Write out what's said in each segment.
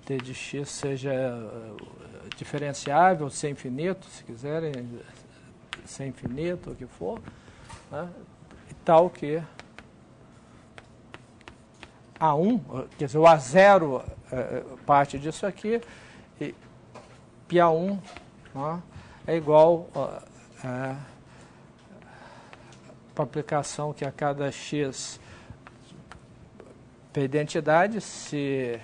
t de x seja diferenciável, ser infinito, se quiserem, ser infinito, o que for, né? Tal que A1, quer dizer, o A0 parte disso aqui, e πA1, né, é igual para a aplicação que a cada x para identidade, se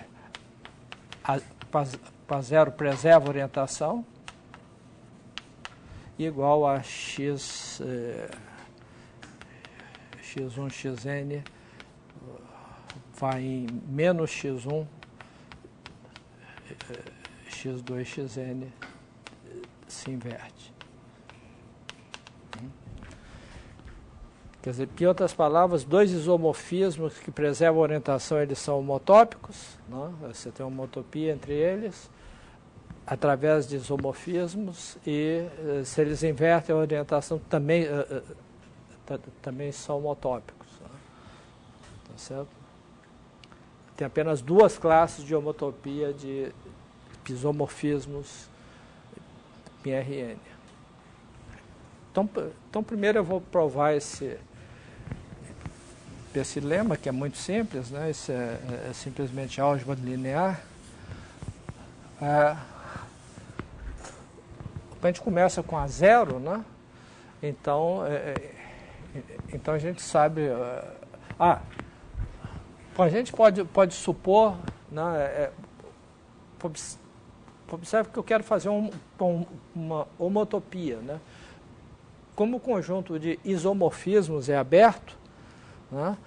para 0 preserva a orientação, igual a x, x1, xn vai em menos x1, x2, xn se inverte. Quer dizer, em outras palavras, dois isomorfismos que preservam a orientação, eles são homotópicos, né? Você tem uma homotopia entre eles, através de isomorfismos, e se eles invertem a orientação, também são homotópicos. Né? Tá certo? Tem apenas duas classes de homotopia de isomorfismos em Rn. Então, primeiro eu vou provar esse lema, que é muito simples, né? Isso é simplesmente álgebra linear. A gente começa com A0, né? Então a gente sabe... a gente pode supor, né? Observe que eu quero fazer uma homotopia, né? Como o conjunto de isomorfismos é aberto, né?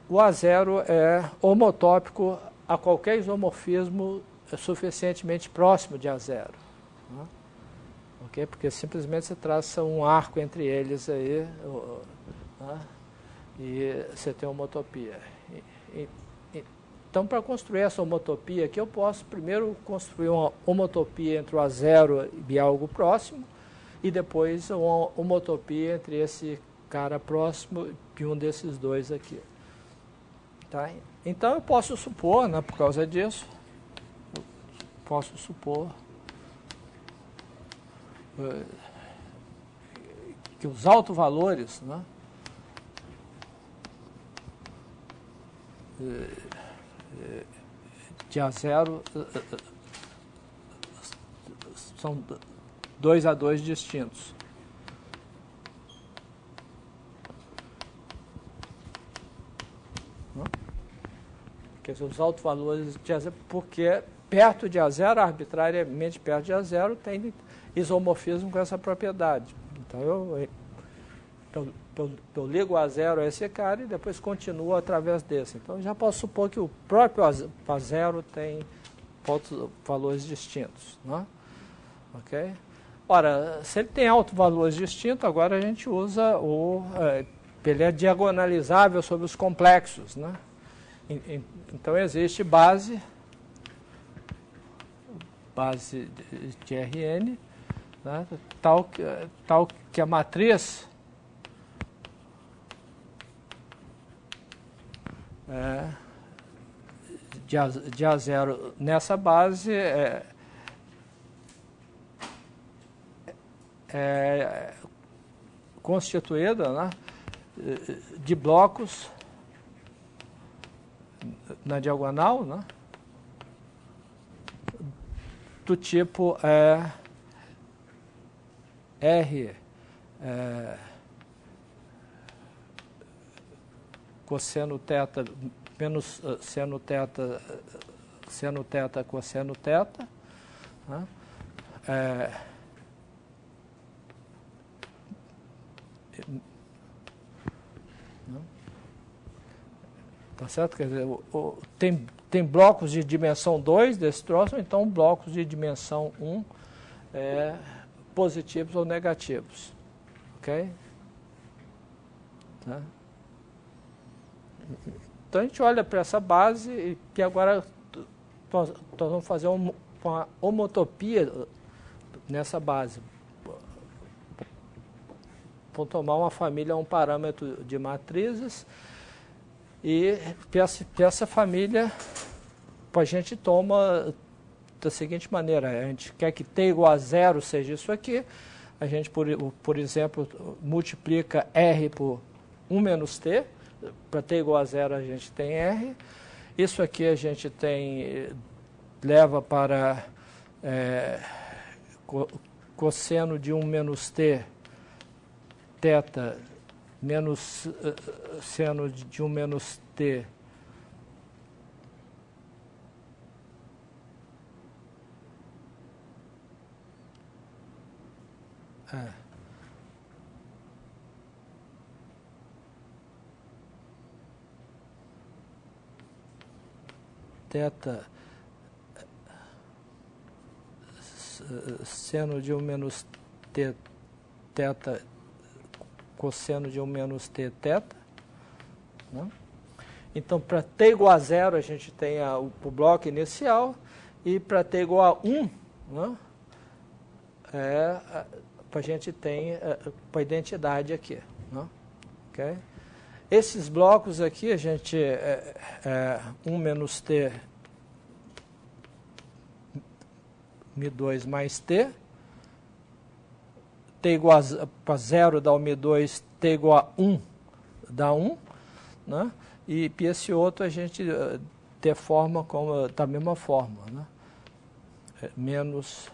O A0 é homotópico a qualquer isomorfismo suficientemente próximo de A0. Né? Okay? Porque simplesmente você traça um arco entre eles aí, né? E você tem uma homotopia. Então, para construir essa homotopia aqui, eu posso primeiro construir uma homotopia entre o A0 e algo próximo, e depois uma homotopia entre esse cara próximo e um desses dois aqui. Tá? Então, eu posso supor, né, por causa disso, posso supor que os autovalores, né, de A0 são 2 A2 distintos. Quer dizer, os autovalores de A0, porque perto de A0, arbitrariamente perto de A0, tem isomorfismo com essa propriedade. Então, eu ligo A0 a esse cara e depois continuo através desse. Então, eu já posso supor que o próprio A0 tem valores distintos. Né? Ok? Ora, se ele tem autovalores distintos, agora a gente usa ele é diagonalizável sobre os complexos. Né? Então, existe base de Rn, né? tal que a matriz de A0 nessa base é constituída, né, de blocos na diagonal, né, do tipo R cosseno θ menos seno θ, cosseno θ, né? Tá certo? Quer dizer, tem blocos de dimensão 2 desse troço, então blocos de dimensão 1 positivos ou negativos. Ok? Tá? Então a gente olha para essa base e que agora nós vamos fazer uma homotopia nessa base. Vamos tomar uma família, um parâmetro de matrizes, e para essa família a gente toma da seguinte maneira: a gente quer que t igual a zero seja isso aqui, a gente, por exemplo, multiplica r por 1 menos t, para t igual a zero a gente tem r, isso aqui a gente leva para cosseno de 1 menos t, θ, menos seno de 1 menos t, θ seno de 1 menos t, θ cosseno de 1 menos t, θ. Né? Então, para t igual a zero, a gente tem o bloco inicial, e para t igual a 1, né? A gente tem a identidade aqui. Né? Okay? Esses blocos aqui, a gente 1 menos t, Mi2 mais t, t igual a 0 dá o Mi2, t igual a 1 dá 1, né? E esse outro a gente deforma da mesma forma, né? Menos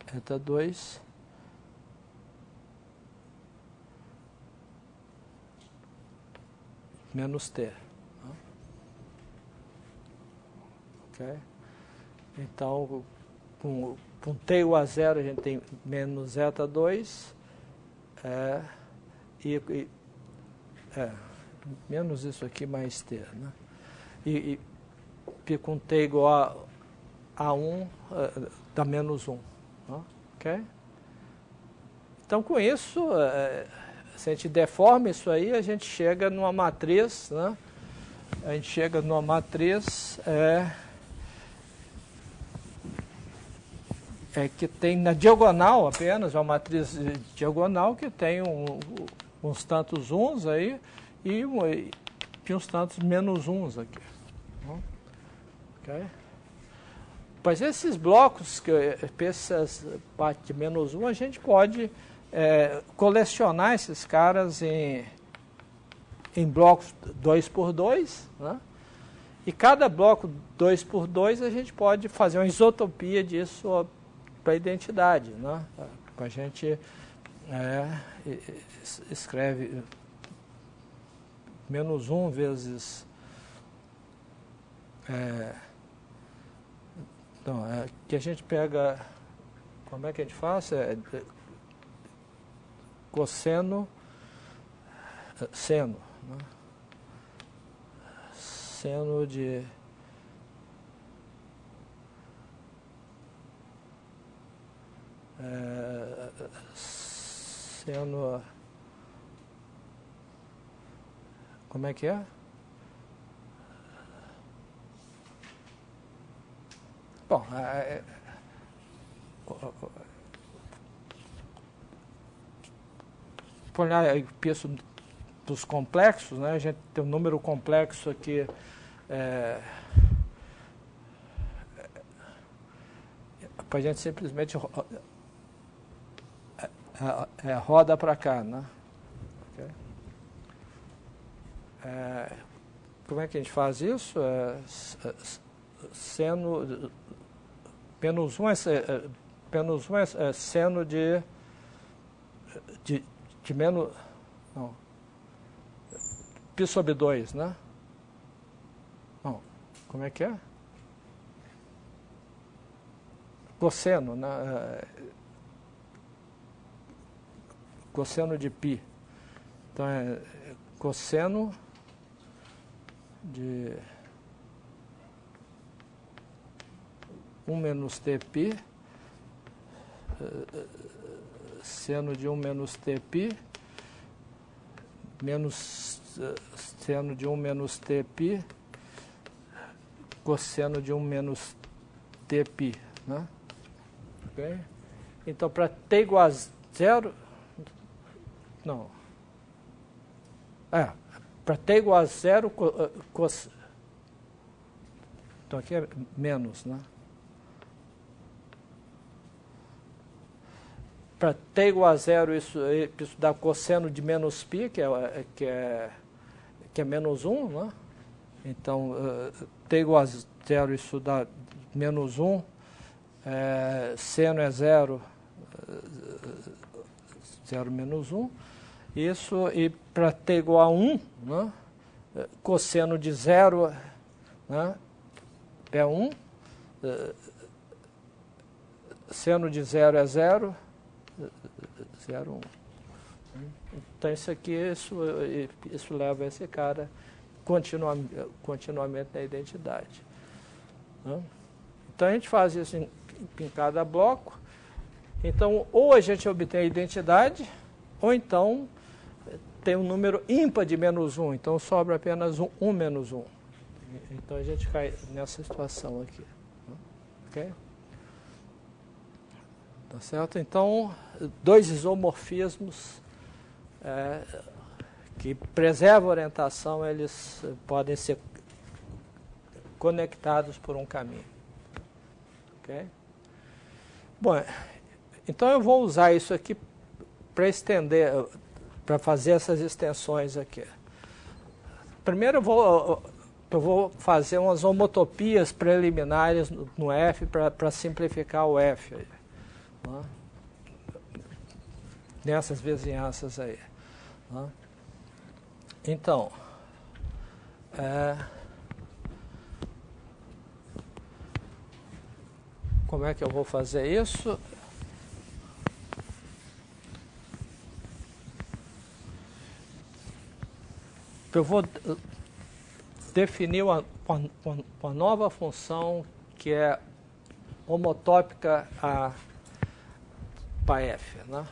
θ2 menos t. Né? Okay? Então, com t igual a zero, a gente tem menos θ2 menos isso aqui mais t. Né? E com t igual a 1, dá menos 1. Né? Okay? Então, com isso, se a gente deforma isso aí, a gente chega numa matriz, né? A gente chega numa matriz que tem na diagonal apenas, uma matriz diagonal que tem uns tantos uns aí e uns tantos menos uns aqui. Okay? Mas esses blocos, essas partes de menos 1, a gente pode colecionar esses caras em blocos 2x2, né? E cada bloco 2x2 a gente pode fazer uma isotopia disso para a identidade, né? A gente escreve menos 1 vezes então, que a gente pega, como é que a gente faz? Cosseno, seno, né? Seno de seno, como é que é? Bom, por olhar o peso dos complexos, né? A gente tem um número complexo aqui, a gente simplesmente roda para cá, né? Okay. Como é que a gente faz isso? Seno menos 1 é seno de menos, não, π sobre 2, né? Não, como é que é? Cosseno, né? Cosseno de π. Então, cosseno de 1 menos tπ, seno de 1 menos tπ, menos seno de 1 menos tπ, cosseno de 1 menos tπ, né? Okay? Então, para t igual a zero, não, para t igual a zero, Então aqui é menos, né? Para t igual a zero, isso dá cosseno de menos π, que é menos 1, né? Então, t igual a zero, isso dá menos 1, seno é 0, 0 menos 1. Isso, e para t igual a 1, né? Cosseno de 0, né? É 1, seno de 0 é 0, 0, 1. Então, isso aqui, isso leva esse cara continuamente na identidade. Né? Então, a gente faz isso em cada bloco. Então, ou a gente obtém a identidade, ou então tem um número ímpar de menos 1. Então, sobra apenas 1 menos 1. Então, a gente cai nessa situação aqui. Ok? Tá certo? Então, dois isomorfismos que preservam a orientação, eles podem ser conectados por um caminho. Ok? Bom, então eu vou usar isso aqui para estender, para fazer essas extensões aqui. Primeiro eu vou fazer umas homotopias preliminares no F para simplificar o F aí, né? Nessas vizinhanças aí, né? Então, como é que eu vou fazer isso? Eu vou definir uma nova função que é homotópica para F, né?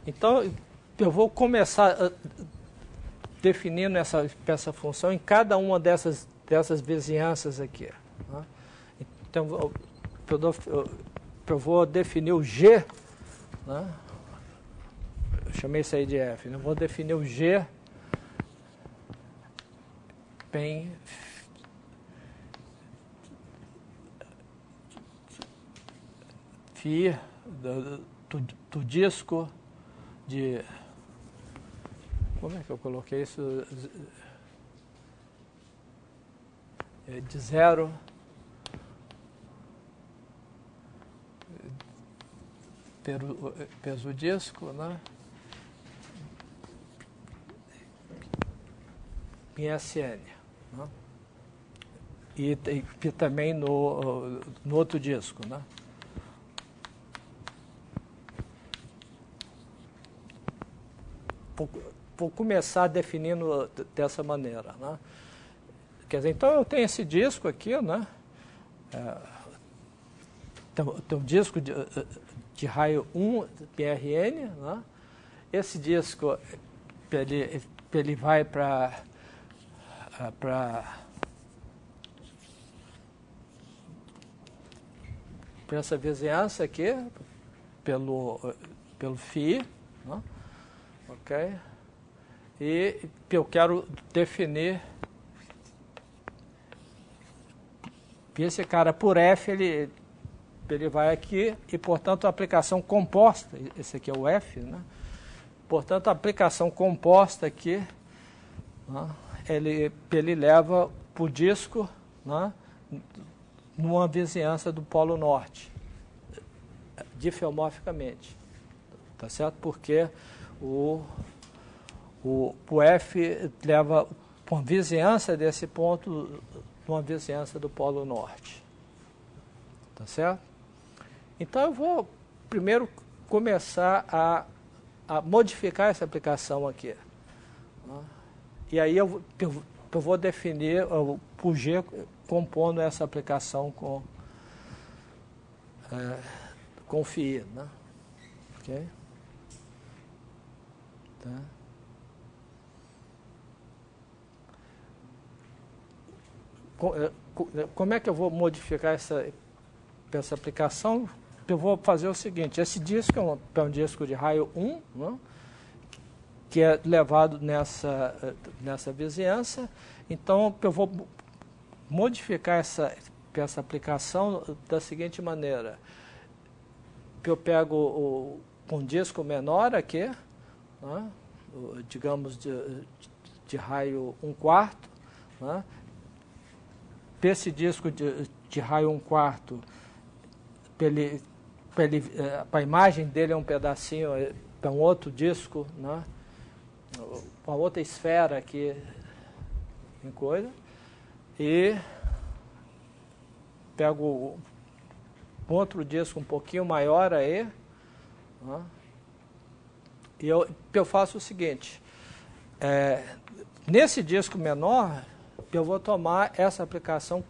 Então, eu vou começar definindo essa função em cada uma dessas vizinhanças aqui, né? Então, eu vou definir o G, né? Eu chamei isso aí de F, né? Eu vou definir o G bem φ do disco de... Como é que eu coloquei isso? De 0 peso disco, né? Em SN, né? E também no outro disco, né? Vou começar definindo dessa maneira, né? Quer dizer, então eu tenho esse disco aqui, né? Tem um disco de raio 1 PRN, né? Esse disco ele vai para essa vizinhança aqui, pelo φ, né? Ok? E eu quero definir esse cara por F, ele vai aqui e, portanto, a aplicação composta, esse aqui é o F, né? Portanto, a aplicação composta aqui, né? Ele leva para o disco, né? Numa vizinhança do Polo Norte, difeomorficamente. Tá certo? Porque o F leva uma vizinhança desse ponto, uma vizinhança do Polo Norte. Tá certo? Então, eu vou primeiro começar a modificar essa aplicação aqui. E aí eu vou definir o G compondo essa aplicação com φ, né? Ok? Tá? Como é que eu vou modificar essa aplicação? Eu vou fazer o seguinte: esse disco é um disco de raio 1, né? Que é levado nessa vizinhança. Então, eu vou modificar essa aplicação da seguinte maneira. Eu pego um disco menor aqui, né, digamos de raio 1/4, né, esse disco de raio 1/4, para a imagem dele é um pedacinho, para um outro disco, né, uma outra esfera aqui em coisa, e pego outro disco um pouquinho maior aí, né, e eu faço o seguinte, nesse disco menor, eu vou tomar essa aplicação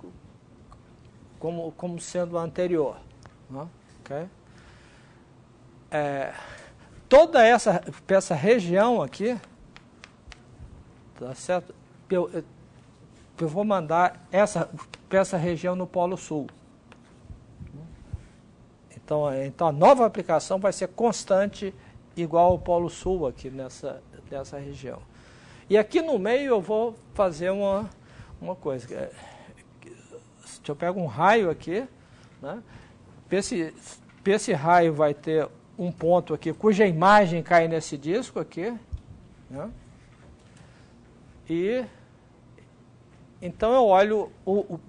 como sendo a anterior. Né? Okay? Toda essa região aqui, tá certo? Eu vou mandar essa região no Polo Sul. Então a nova aplicação vai ser constante igual ao Polo Sul aqui nessa região. E aqui no meio eu vou fazer uma coisa. Se eu pego um raio aqui, né, esse raio vai ter um ponto aqui cuja imagem cai nesse disco aqui, né, e então eu olho o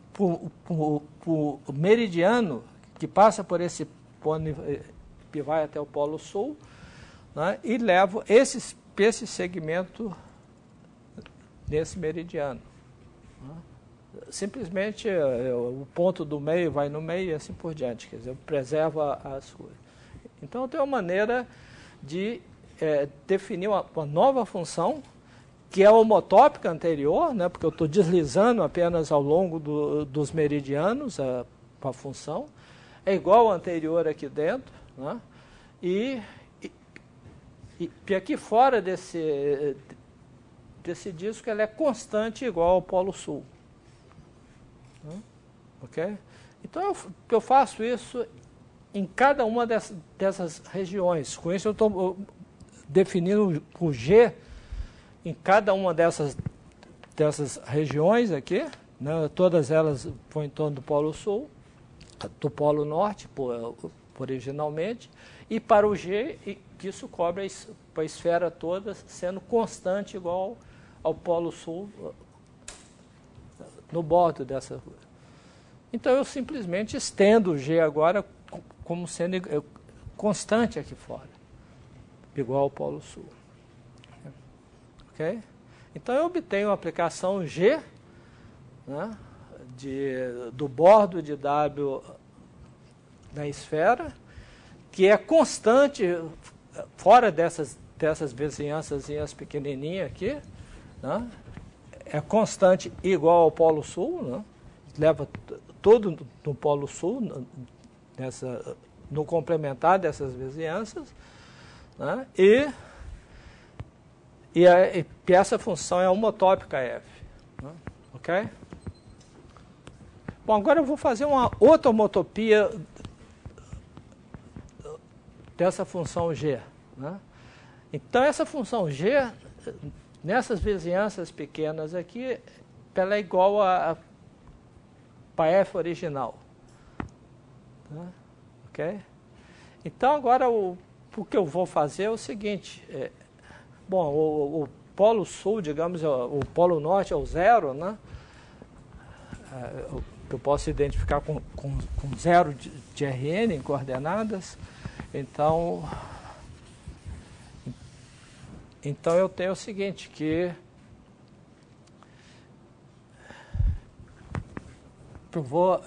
meridiano que passa por esse ponto e vai até o Polo Sul, né, e levo esse segmento nesse meridiano. Né. Simplesmente o ponto do meio vai no meio e assim por diante, quer dizer, preserva as coisas. Então eu tenho uma maneira de definir uma nova função que é homotópica anterior, né, porque eu estou deslizando apenas ao longo dos meridianos a função, é igual ao anterior aqui dentro, né, e aqui fora desse disco ela é constante igual ao Polo Sul. Ok? Então eu faço isso em cada uma dessas regiões. Com isso eu estou definindo o G em cada uma dessas regiões aqui, né? Todas elas vão em torno do Polo Sul, do Polo Norte, originalmente, e para o G, isso cobre a esfera toda, sendo constante igual ao Polo Sul no bordo dessa rua. Então eu simplesmente estendo o G agora como sendo constante aqui fora, igual ao Polo Sul. Ok? Então eu obtenho a aplicação G, né, do bordo de W na esfera, que é constante fora dessas vizinhanças pequenininhas aqui, né, é constante igual ao Polo Sul, né, leva todo no Polo Sul, no complementar dessas vizinhanças, né, e essa função é homotópica F. Né, ok? Bom, agora eu vou fazer uma outra homotopia dessa função G. Né? Então, essa função G, nessas vizinhanças pequenas aqui, ela é igual para F original. Tá? Ok? Então, agora o que eu vou fazer é o seguinte. Bom, o Polo Sul, digamos, o Polo Norte é o 0, né? Eu posso identificar com 0 de Rn em coordenadas. Então eu tenho o seguinte, que eu vou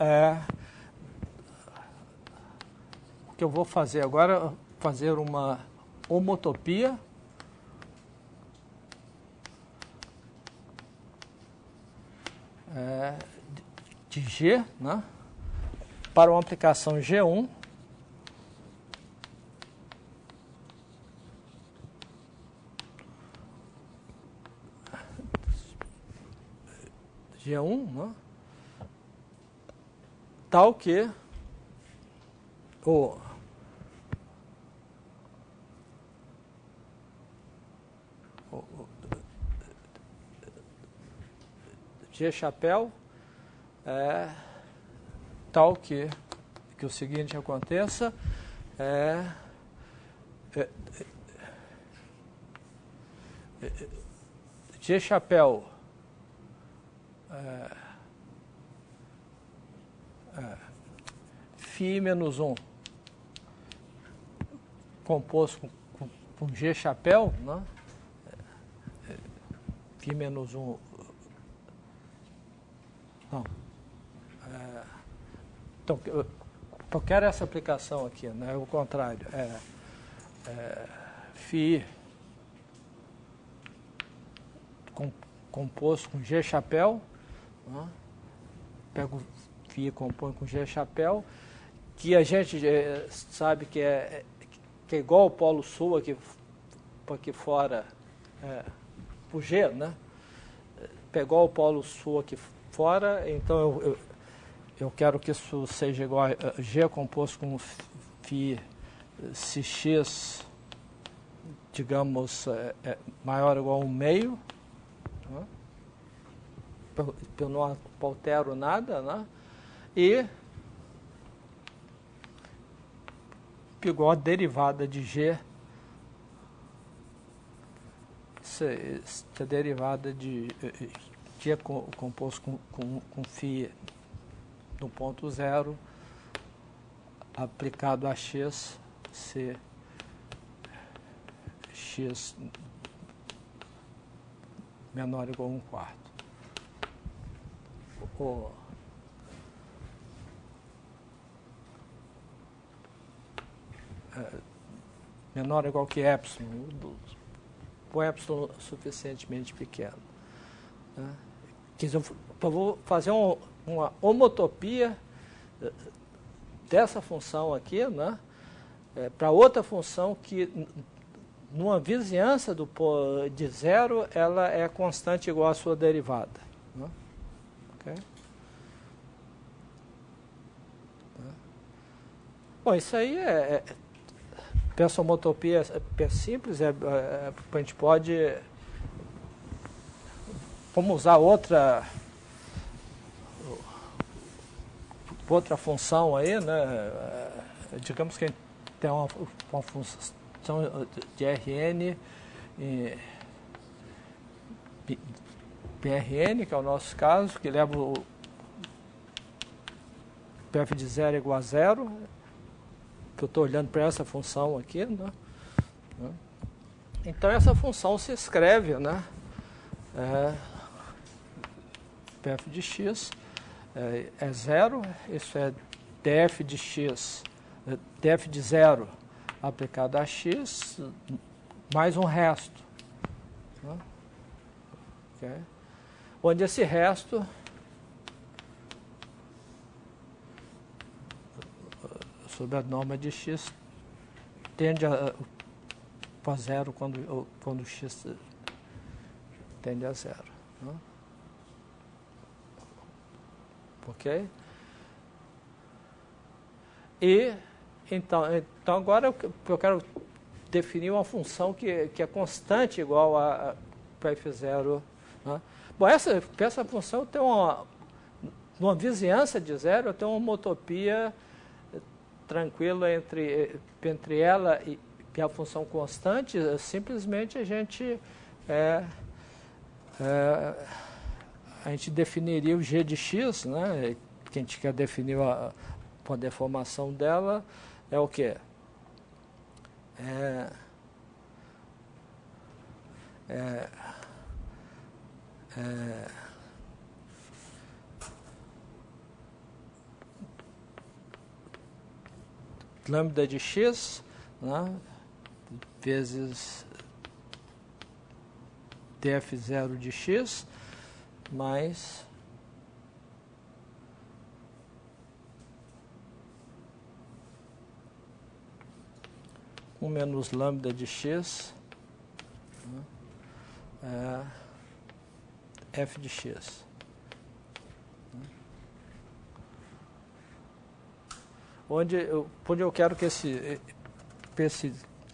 o que eu vou fazer agora, fazer uma homotopia de G, né, para uma aplicação G1 G1, né, tal que o G chapéu tal que o seguinte aconteça, G chapéu Φ menos 1 composto com G chapéu, né? Φ menos 1, não. Então, eu quero essa aplicação aqui, né? É o contrário. Φ composto com G chapéu, né? Pego Φ e compõe com G chapéu, que a gente sabe que é igual ao polo sul aqui fora, por G, né? Pegou o polo sul aqui fora, então eu quero que isso seja igual a G composto com Φ, se X, digamos, maior ou igual a 1/2, né? Eu não altero nada, né? E igual a derivada de G, se a derivada de G composto com Φ no ponto zero, aplicado a X, se X menor ou igual a 1/4. Menor ou igual que epsilon, o epsilon suficientemente pequeno, né? Eu vou fazer uma homotopia dessa função aqui, né? Para outra função que, numa vizinhança de zero, ela é constante igual à sua derivada, né? Okay? Bom, isso aí pensa homotopia é simples, a gente pode, vamos usar outra função aí, né? Digamos que a gente tem uma função de Rn PRN, que é o nosso caso, que leva o PF de 0 igual a 0, que eu estou olhando para essa função aqui, né? Então essa função se escreve, né? PF de x é 0, isso é df de x, df de 0 aplicado a x, mais um resto, né? Okay. Onde esse resto sobre a norma de x tende a zero quando x tende a zero, né? Ok? E então agora eu quero definir uma função que é constante igual a f0, né? Bom, essa função tem uma vizinhança de zero, eu tenho uma homotopia tranquila entre ela e a função constante. Simplesmente a gente definiria o g de x, né? Que a gente quer definir a deformação dela, é o quê? Lambda de x, né? Vezes df0 de x, mais menos lambda de x, né? F de x. Onde eu quero que esse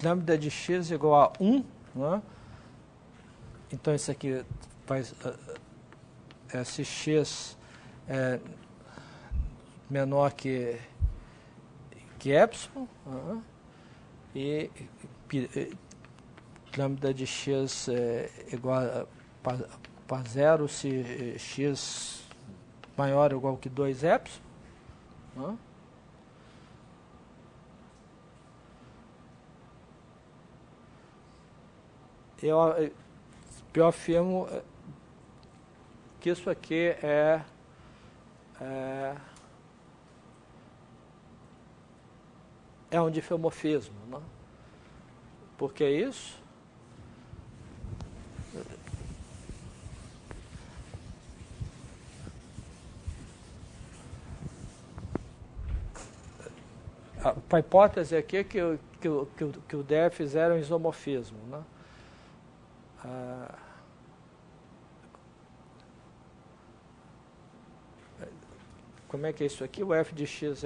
lambda de x igual a 1, né? Então isso aqui faz se x menor que epsilon, e lambda de x é igual para zero se x maior ou igual que 2 epsilon. Eu afirmo que isso aqui é um difeomorfismo, né? Por que isso? A hipótese aqui é que o DF0 é um isomorfismo, né? Como é que é isso aqui? O f de x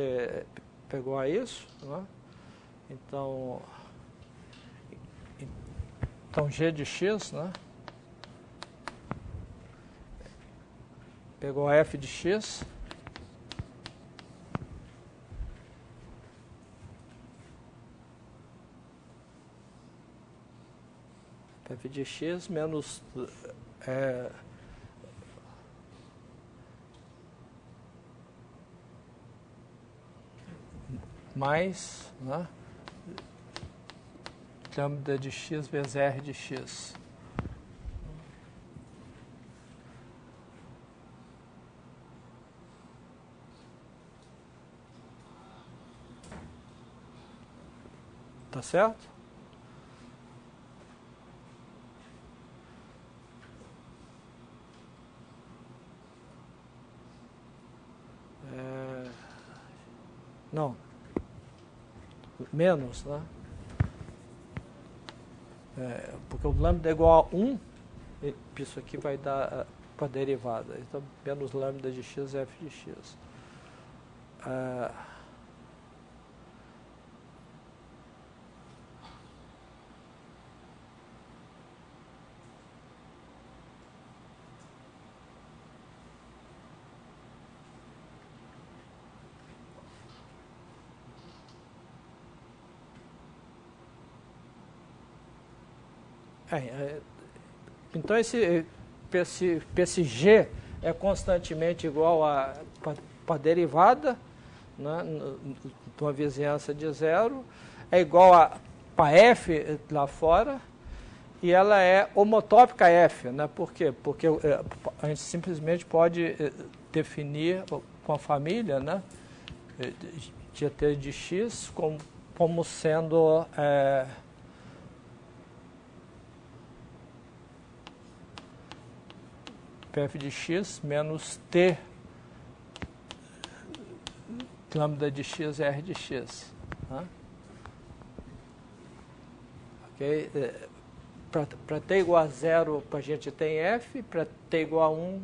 pegou a isso, né? Então g de x, né? Pegou a f de x. F de x menos mais, né, lambda de x vezes r de x. Tá certo? Não. Menos, né? Porque o lambda é igual a 1, isso aqui vai dar para a derivada. Então, menos lambda de x é f de x. Então, esse G é constantemente igual para a derivada, né, numa vizinhança de zero, é igual para F lá fora, e ela é homotópica F. Né? Por quê? Porque a gente simplesmente pode definir com a família, né, de t de x como sendo... f de x menos t lambda de x r de x. Né? Ok? Para t igual a 0, a gente tem f, para t igual a 1,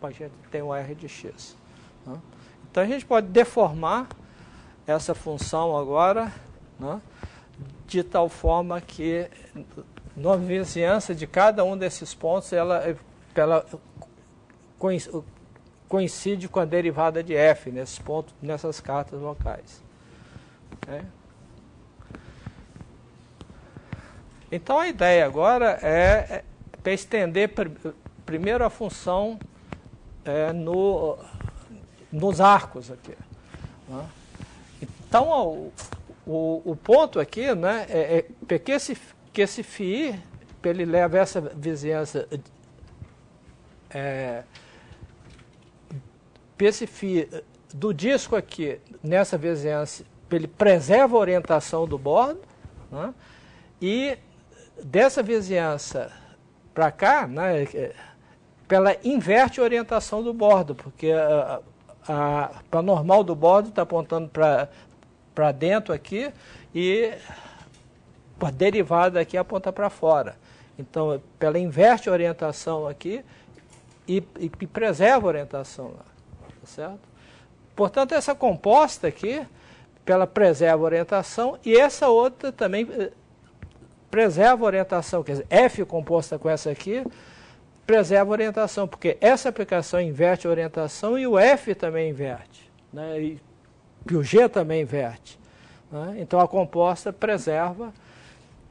a gente tem o r de x. Né? Então, a gente pode deformar essa função agora, né, de tal forma que, na vizinhança de cada um desses pontos, ela coincide com a derivada de f nesses pontos, nessas cartas locais. Então, a ideia agora é estender primeiro a função nos arcos aqui. Né? Então, o ponto aqui, né, que esse φ, ele leva essa vizinhança... esse φ do disco aqui, nessa vizinhança, ele preserva a orientação do bordo, né? E dessa vizinhança para cá, né, ela inverte a orientação do bordo, porque a normal do bordo está apontando para dentro aqui e a derivada aqui aponta para fora. Então, ela inverte a orientação aqui e preserva a orientação lá, tá certo? Portanto, essa composta aqui, ela preserva a orientação, e essa outra também preserva a orientação, quer dizer, F composta com essa aqui, preserva a orientação, porque essa aplicação inverte a orientação e o F também inverte. né, e o G também inverte. Né? Então a composta preserva.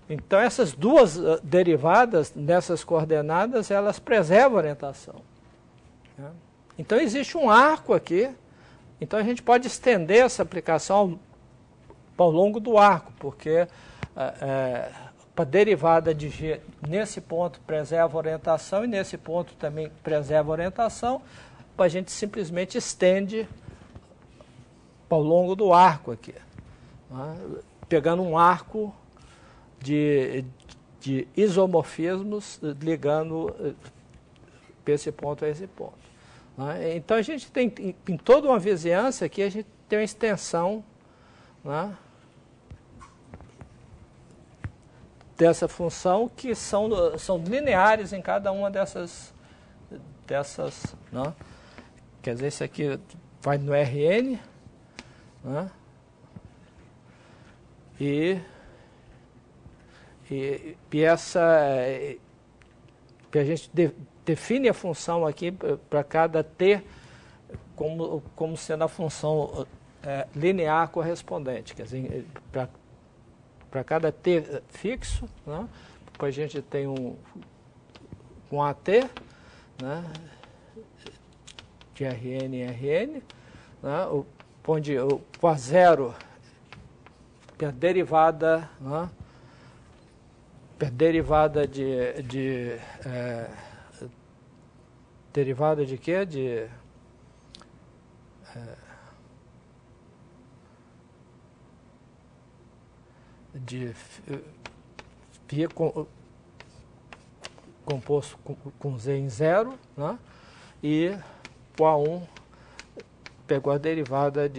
Então essas duas derivadas nessas coordenadas, elas preservam a orientação. Né? Então existe um arco aqui, então a gente pode estender essa aplicação ao longo do arco, porque a derivada de G nesse ponto preserva a orientação e nesse ponto também preserva a orientação, a gente simplesmente estende ao longo do arco aqui, né? Pegando um arco de isomorfismos ligando esse ponto a esse ponto. Né? Então a gente tem, em toda uma vizinhança aqui, a gente tem uma extensão, né, dessa função que são lineares em cada uma dessas né? Quer dizer, isso aqui vai no Rn, né? E essa a gente define a função aqui para cada t como sendo a função linear correspondente, quer dizer, para cada t fixo, né, a gente tem um AT, né, de Rn em Rn, né, onde o A0 é a derivada, né, derivada derivada de quê? De φ composto com Z em zero, né? E o A1 pegou a derivada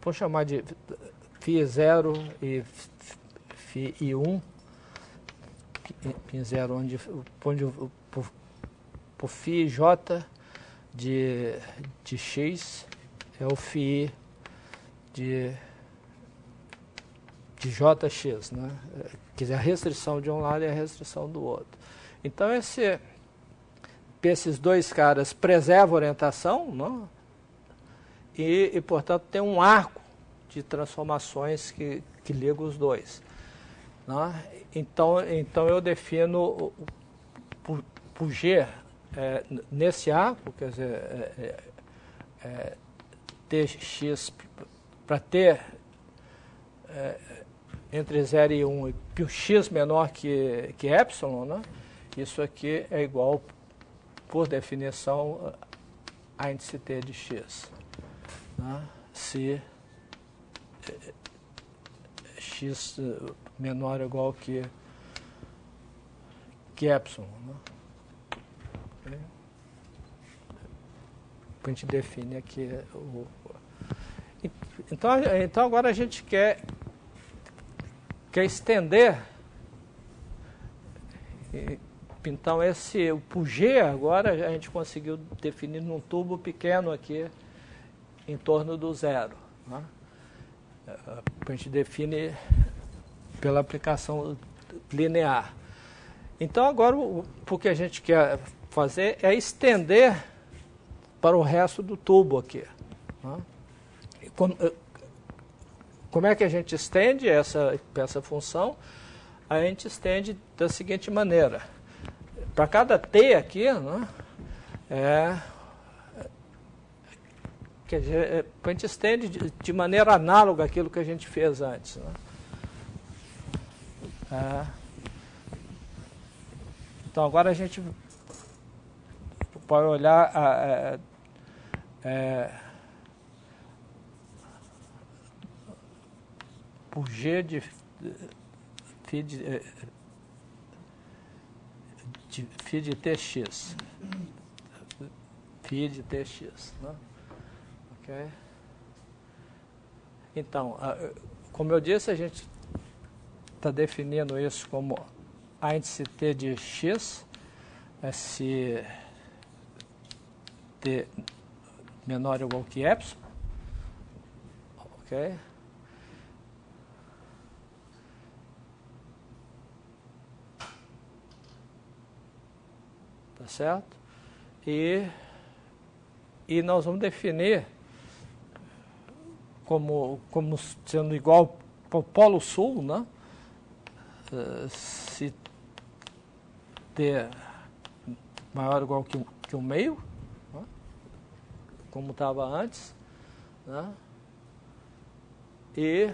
vou chamar de φ0 e φ1, φ0 onde o φj de x é o φi de jx, né? Quer dizer, a restrição de um lado e a restrição do outro. Então esses dois caras preservam a orientação, né? E, portanto, tem um arco de transformações que liga os dois. Né? Então eu defino o G nesse arco, quer dizer, Tx para ter entre 0 e 1 e o x menor que epsilon, né? Isso aqui é igual, por definição, a índice T de x. Né? Se x menor ou igual que epsilon. Né? Okay? A gente define aqui então agora a gente quer estender. Então o G agora a gente conseguiu definir num tubo pequeno aqui em torno do zero. Né? A gente define pela aplicação linear. Então agora o que a gente quer fazer é estender para o resto do tubo aqui. Né? Como é que a gente estende essa função? A gente estende da seguinte maneira. Para cada t aqui, né, quer dizer, a gente estende de maneira análoga àquilo que a gente fez antes. Né? Então agora a gente pode olhar por G de φ de Tx. Φ de Tx. Né? Okay. Então, como eu disse, a gente está definindo isso como a índice T de x, se T menor ou igual que epsilon. Ok? tá certo? E nós vamos definir como sendo igual ao Polo Sul, né? Se T maior ou igual que 1/2, né? Como estava antes, né? E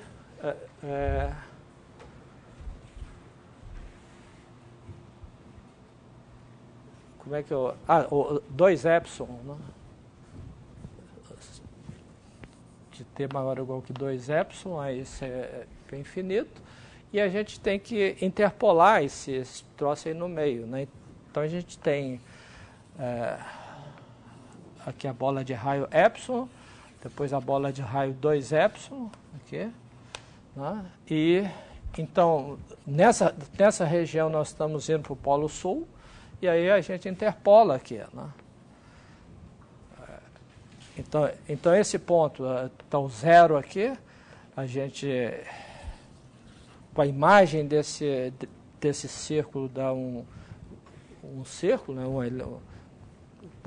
como é que eu... o 2 epsilon, né? De T maior ou igual que 2 epsilon, aí isso é infinito, e a gente tem que interpolar esse troço aí no meio, né? Então a gente tem aqui a bola de raio epsilon, depois a bola de raio 2 epsilon, aqui, né? E então nessa região nós estamos indo para o Polo Sul, e aí a gente interpola aqui, né? Então esse ponto, então 0 aqui, a gente, com a imagem desse círculo, dá um círculo, né? Um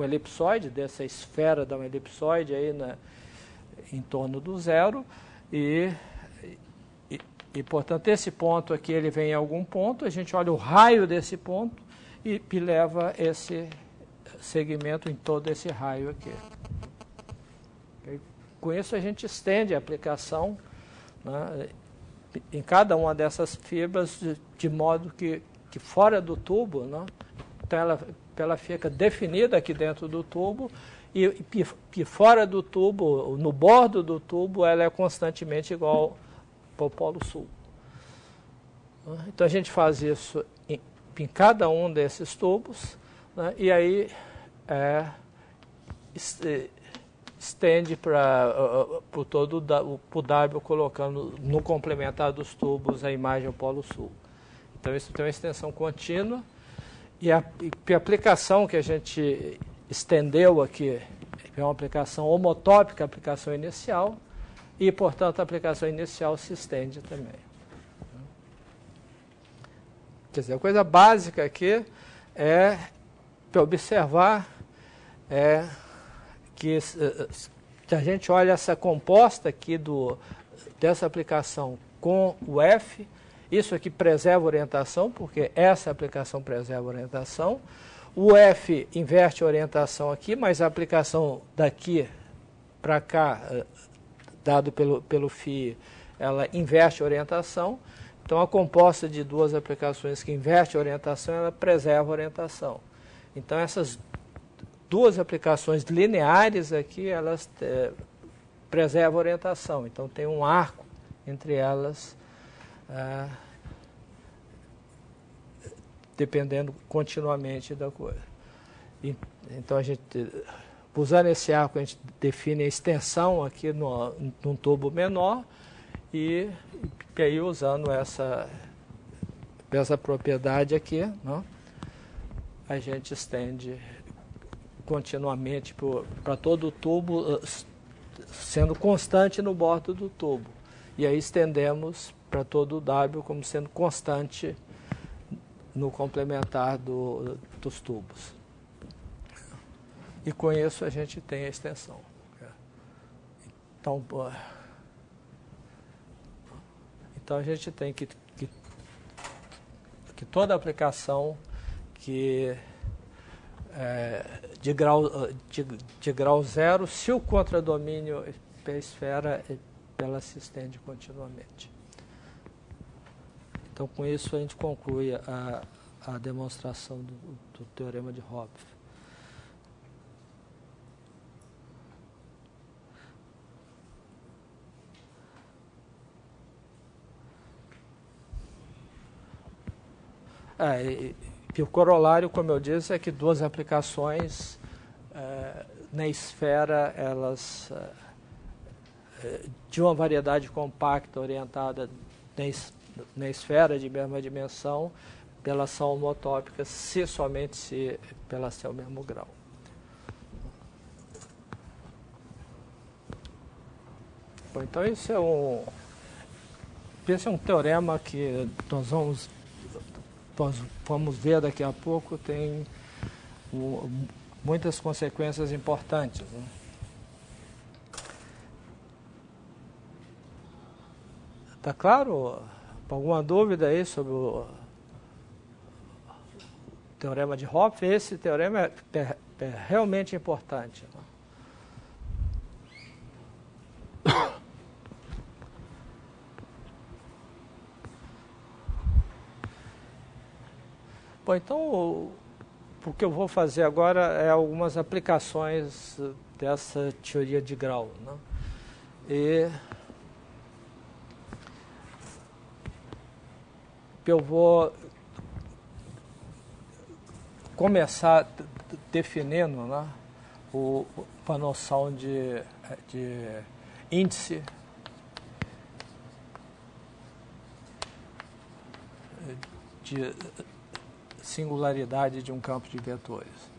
elipsoide, dessa esfera dá um elipsoide aí em torno do 0, e portanto esse ponto aqui ele vem em algum ponto, a gente olha o raio desse ponto e leva esse segmento em todo esse raio aqui. Com isso a gente estende a aplicação, né, em cada uma dessas fibras, de modo que fora do tubo, né, então ela fica definida aqui dentro do tubo, e fora do tubo, no bordo do tubo, ela é constantemente igual ao Polo Sul. Então a gente faz isso em cada um desses tubos, né, e aí estende para o W, colocando no complementar dos tubos a imagem ao Polo Sul. Então isso tem uma extensão contínua, e a aplicação que a gente estendeu aqui é uma aplicação homotópica, a aplicação inicial, e portanto a aplicação inicial se estende também. Quer dizer, a coisa básica aqui é para observar que a gente olha essa composta aqui dessa aplicação com o F, isso aqui preserva a orientação, porque essa aplicação preserva a orientação. O F inverte a orientação aqui, mas a aplicação daqui para cá, dado pelo φ, ela inverte a orientação. Então a composta de duas aplicações que inverte a orientação, ela preserva a orientação. Então essas duas aplicações lineares aqui, elas preservam a orientação. Então tem um arco entre elas, dependendo continuamente da coisa. Então a gente, usando esse arco, a gente define a extensão aqui num tubo menor, e aí usando essa propriedade aqui, né, a gente estende continuamente para todo o tubo, sendo constante no bordo do tubo. E aí estendemos para todo o W como sendo constante no complementar dos tubos. E com isso a gente tem a extensão. Então a gente tem que toda aplicação de grau 0, se o contradomínio é esfera, ela se estende continuamente. Então, com isso, a gente conclui a demonstração do teorema de Hopf. E o corolário, como eu disse, é que duas aplicações na esfera, elas de uma variedade compacta orientada na esfera de mesma dimensão, elas são homotópicas somente se elas têm o mesmo grau. Bom, então esse é um teorema que nós vamos ver daqui a pouco. Tem muitas consequências importantes, né? Tá claro? Alguma dúvida aí sobre o teorema de Hopf? Esse teorema é realmente importante, né? Bom, então o que eu vou fazer agora é algumas aplicações dessa teoria de Grau, né? E eu vou começar definindo, né, a noção de índice de singularidade de um campo de vetores.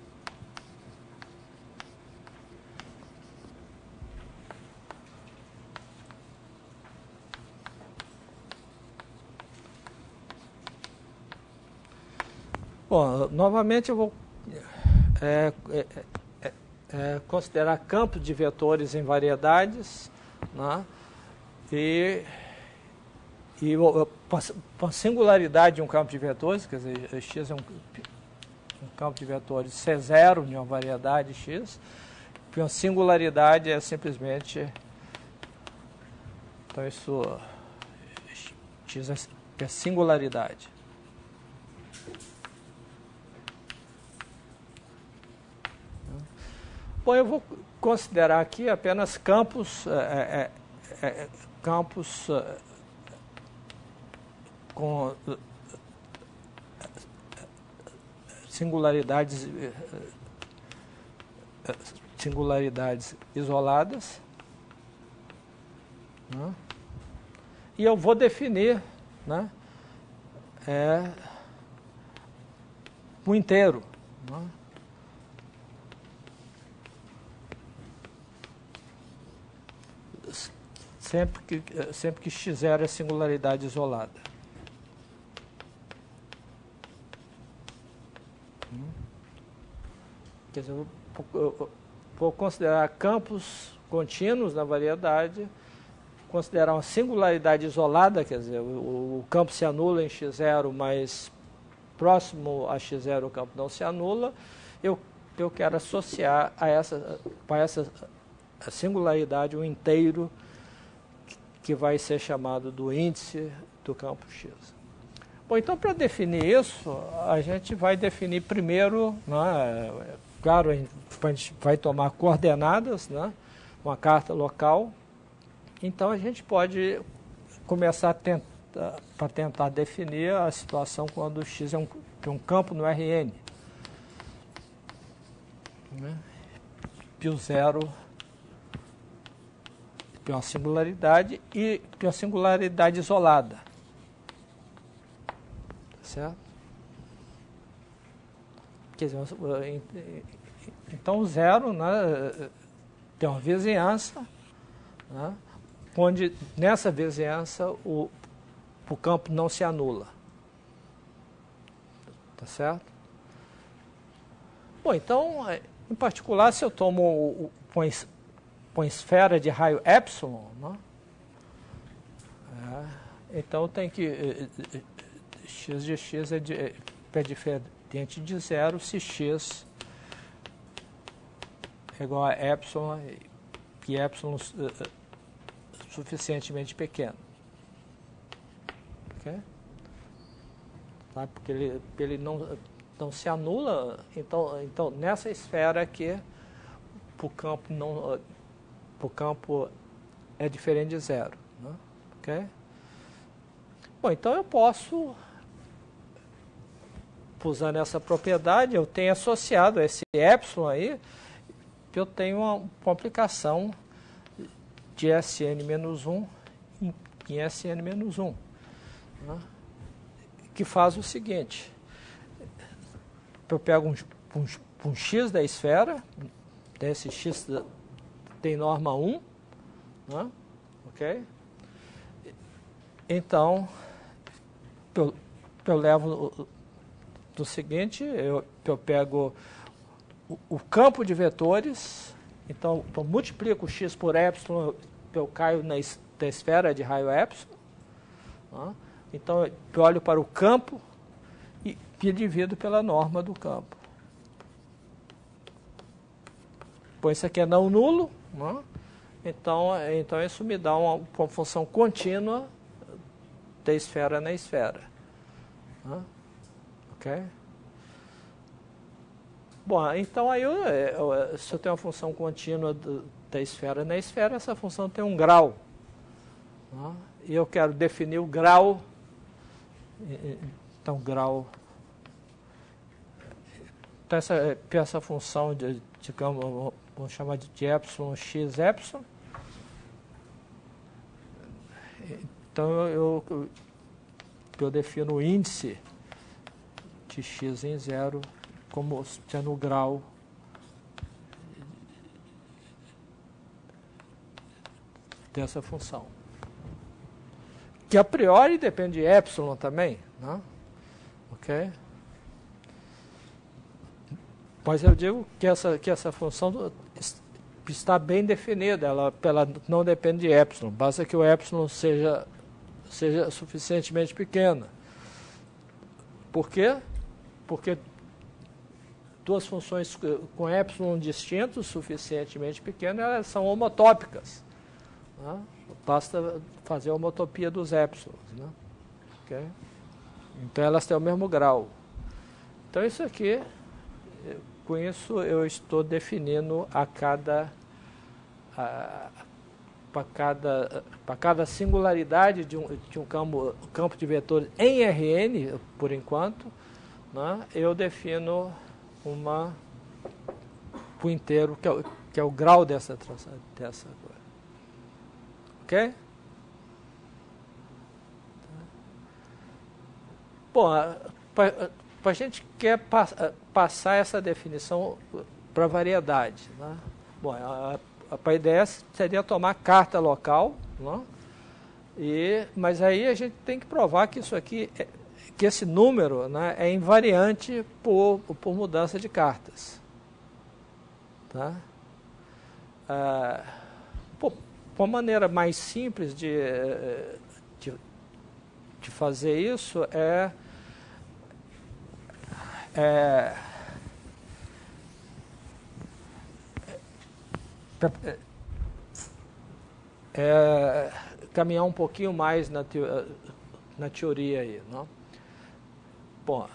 Bom, novamente eu vou considerar campo de vetores em variedades, né? E a singularidade de um campo de vetores, quer dizer, x é um campo de vetores C0 de uma variedade x, e uma singularidade é simplesmente, então isso, x é singularidade. Bom, eu vou considerar aqui apenas campos, campos com singularidades isoladas, né? E eu vou definir, né, o inteiro, né? Sempre que x0 é singularidade isolada. Quer dizer, eu vou considerar campos contínuos na variedade, considerar uma singularidade isolada, quer dizer, o campo se anula em x0, mas próximo a x0 o campo não se anula. Eu quero associar para essa singularidade um inteiro que vai ser chamado do índice do campo x. Bom, então para definir isso, a gente vai definir primeiro, né, claro, a gente vai tomar coordenadas, né, uma carta local. Então a gente pode começar para tentar definir a situação quando x é um campo no Rn, né? Π0 tem uma singularidade e tem uma singularidade isolada, certo? Quer dizer, então o zero, né, tem uma vizinhança, né, onde nessa vizinhança o campo não se anula, tá certo? Bom, então, em particular, se eu tomo uma esfera de raio epsilon, né, então tem que x de x é diferente de zero se x é igual a epsilon e epsilon suficientemente pequeno. Okay? Tá? Porque ele não se anula, então nessa esfera aqui o campo é diferente de zero, né? Okay? Bom, então eu posso, usando essa propriedade, eu tenho associado esse epsilon aí, eu tenho uma aplicação de Sn-1 em Sn-1, né, que faz o seguinte: eu pego um x da esfera, esse x tem norma 1, né, ok? Então, eu levo do seguinte, eu pego o campo de vetores, então eu multiplico x por epsilon, eu caio na esfera de raio epsilon. Tá? Então eu olho para o campo e divido pela norma do campo. Bom, isso aqui é não nulo, né? Então isso me dá uma função contínua da esfera na esfera. Né? Ok? Bom, então aí se eu tenho uma função contínua da esfera na esfera, essa função tem um grau. Né? E eu quero definir o grau. Então, grau. Então, essa função, digamos, vamos chamar de epsilon x epsilon. Então, eu defino o índice de x em 0 como sendo o grau dessa função. Que a priori depende de epsilon também, né? Ok? Mas eu digo que essa função está bem definida, ela não depende de epsilon, basta que o epsilon seja suficientemente pequeno. Por quê? Porque duas funções com epsilon distintos, suficientemente pequenas, elas são homotópicas. Né? Basta fazer a homotopia dos épsilons. Né? Okay? Então elas têm o mesmo grau. Então isso aqui, com isso eu estou definindo para cada singularidade de um campo de vetores em Rn, por enquanto, né? Eu defino o inteiro, que é o grau dessa coisa. Ok? Bom, a gente quer passar essa definição para variedade. Né? Bom, a ideia seria tomar carta local, né? Mas aí a gente tem que provar que isso aqui, que esse número, né, é invariante por mudança de cartas. Tá? Uma maneira mais simples de fazer isso é caminhar um pouquinho mais na teoria aí, não? Bom,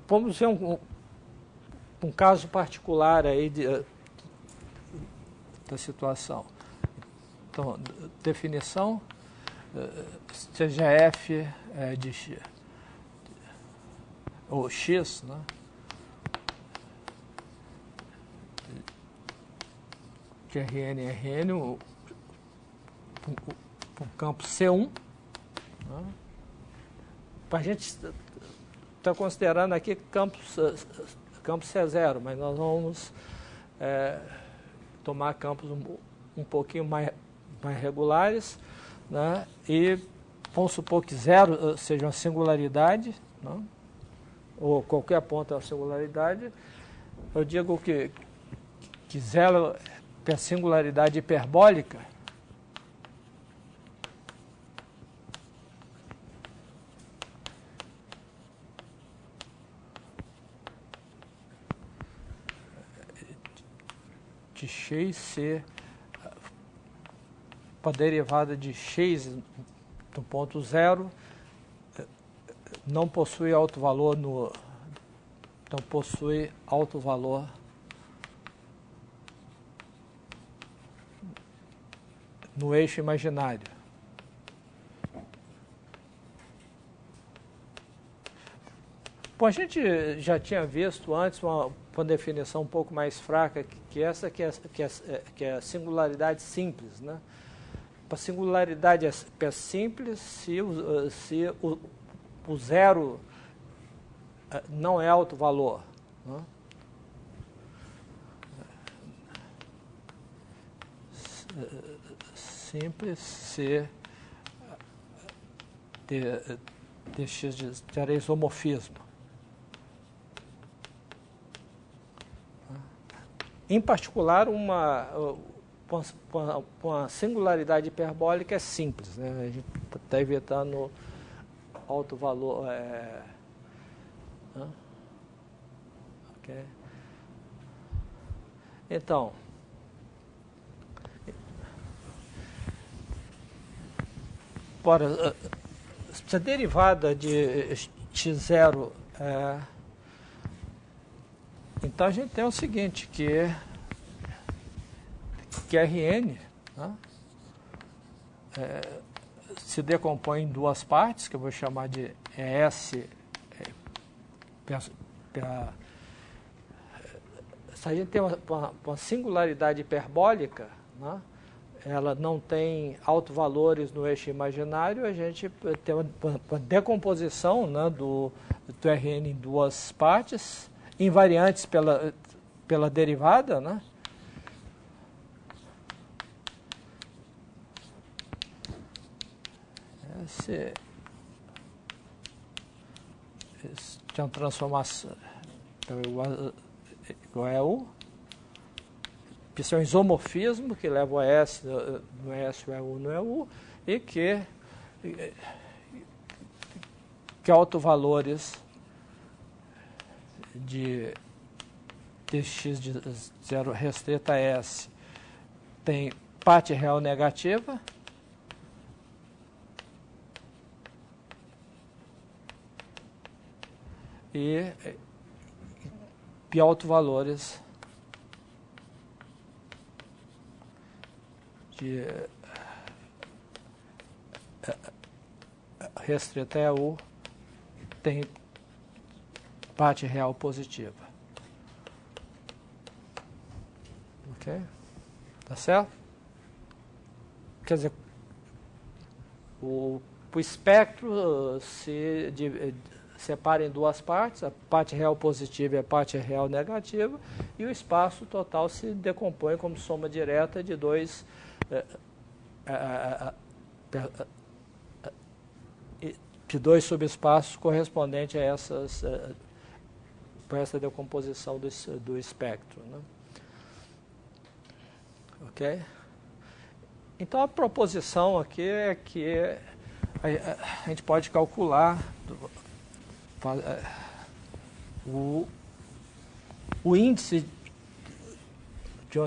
vamos ver um caso particular aí da situação. Então, definição, seja f de x, ou x, né? Que Rn, um campo C1. Né? A gente está considerando aqui campo C0, mas nós vamos tomar campos um pouquinho mais regulares, né? E vamos supor que 0 seja uma singularidade, né? Ou qualquer ponto é uma singularidade. Eu digo que 0 é a singularidade hiperbólica. De x ser a derivada de x do ponto 0 não possui alto valor não possui alto valor no eixo imaginário. Bom, a gente já tinha visto antes uma definição um pouco mais fraca que essa, que é a singularidade simples, né? A singularidade é simples se o zero não é alto valor. Né? Simples se dx de zero é isomorfismo. Em particular, uma singularidade hiperbólica é simples, né? A gente está evitando alto valor. Okay. Então, se a derivada de x0 então a gente tem o seguinte, que Rn, né, se decompõe em duas partes, que eu vou chamar de S. Se a gente tem uma singularidade hiperbólica, né, ela não tem autovalores no eixo imaginário, a gente tem uma decomposição, né, do Rn em duas partes, invariantes pela derivada, né? Esse tem uma transformação igual a U. Isso é um isomorfismo que leva o S no S, o EU no EU, e que autovalores de dx de 0 restrita a S tem parte real negativa e autovalores de restrita a U tem parte real positiva. Ok? Tá certo? Quer dizer, o espectro se separa em duas partes, a parte real positiva e a parte real negativa, e o espaço total se decompõe como soma direta de dois subespaços correspondentes a essa decomposição do espectro, né? Ok? Então, a proposição aqui é que a gente pode calcular o índice de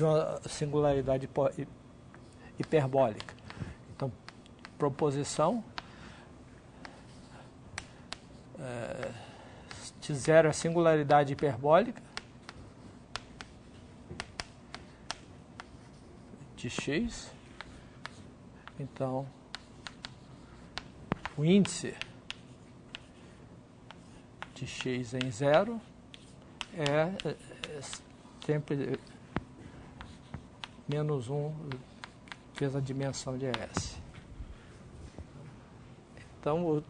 uma singularidade hiperbólica. Então, proposição de 0 é singularidade hiperbólica de x. Então, o índice de x em 0 é sempre menos 1 vezes a dimensão de S. Então,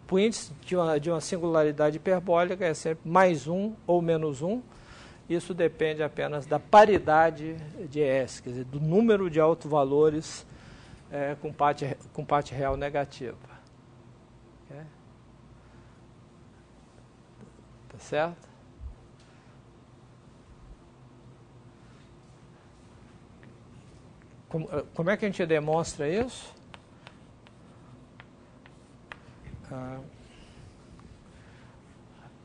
o índice de uma singularidade hiperbólica é sempre mais 1 ou menos 1. Isso depende apenas da paridade de S, quer dizer, do número de autovalores com parte real negativa. Okay? Tá certo? Como é que a gente demonstra isso?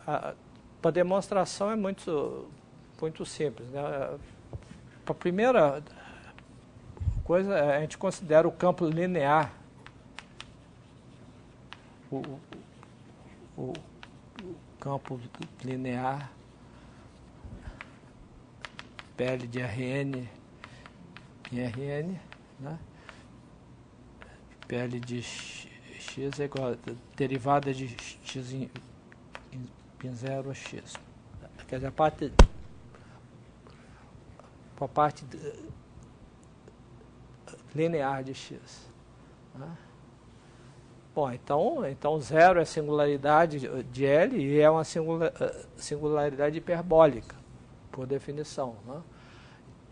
A demonstração é muito simples, né? A primeira coisa, a gente considera o campo linear, o campo linear PL de Rn em Rn, né? PL de x é igual a derivada de x em 0 a x. Quer dizer, a parte linear de x. Né? Bom, então 0 é singularidade de L e é uma singularidade hiperbólica, por definição. Né?